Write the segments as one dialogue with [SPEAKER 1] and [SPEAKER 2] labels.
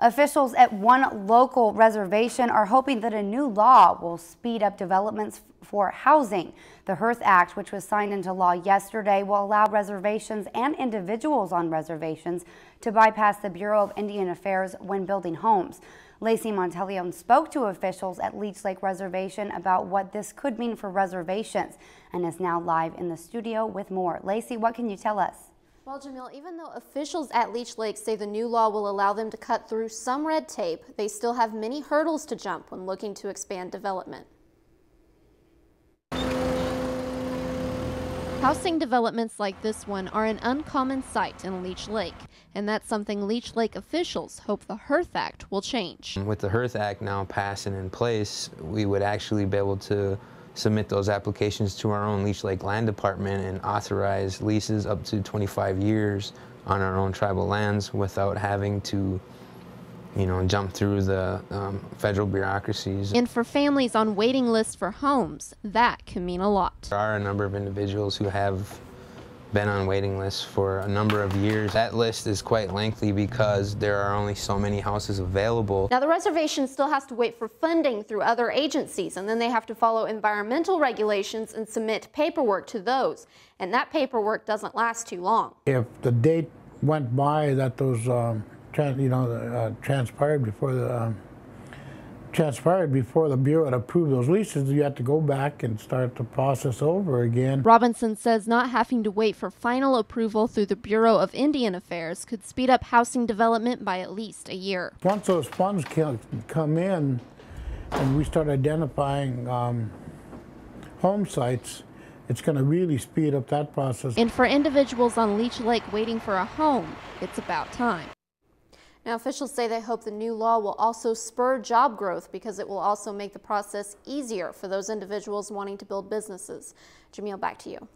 [SPEAKER 1] Officials at one local reservation are hoping that a new law will speed up developments for housing. The Hearth Act, which was signed into law yesterday, will allow reservations and individuals on reservations to bypass the Bureau of Indian Affairs when building homes. Lacey Monteleone spoke to officials at Leech Lake Reservation about what this could mean for reservations and is now live in the studio with more. Lacey, what can you tell us?
[SPEAKER 2] Well, Jamil, even though officials at Leech Lake say the new law will allow them to cut through some red tape, they still have many hurdles to jump when looking to expand development. Housing developments like this one are an uncommon sight in Leech Lake, and that's something Leech Lake officials hope the Hearth Act will change.
[SPEAKER 3] With the Hearth Act now passing in place, we would actually be able to submit those applications to our own Leech Lake Land Department and authorize leases up to 25 years on our own tribal lands without having to, jump through the federal bureaucracies.
[SPEAKER 2] And for families on waiting lists for homes, that can mean a lot.
[SPEAKER 3] There are a number of individuals who have been on waiting lists for a number of years. That list is quite lengthy because there are only so many houses available.
[SPEAKER 2] Now the reservation still has to wait for funding through other agencies, and then they have to follow environmental regulations and submit paperwork to those. And that paperwork doesn't last too long.
[SPEAKER 4] If the date went by that those transpired before the Bureau had approved those leases, you have to go back and start the process over again.
[SPEAKER 2] Robinson says not having to wait for final approval through the Bureau of Indian Affairs could speed up housing development by at least a year.
[SPEAKER 4] Once those funds come in and we start identifying home sites, it's going to really speed up that process.
[SPEAKER 2] And for individuals on Leech Lake waiting for a home, it's about time. Now, officials say they hope the new law will also spur job growth because it will also make the process easier for those individuals wanting to build businesses. Jamil, back to you.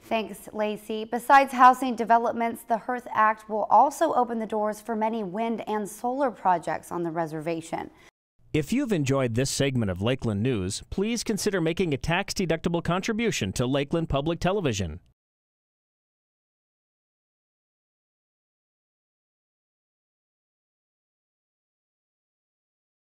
[SPEAKER 1] Thanks, Lacey. Besides housing developments, the Hearth Act will also open the doors for many wind and solar projects on the reservation.
[SPEAKER 5] If you've enjoyed this segment of Lakeland News, please consider making a tax-deductible contribution to Lakeland Public Television.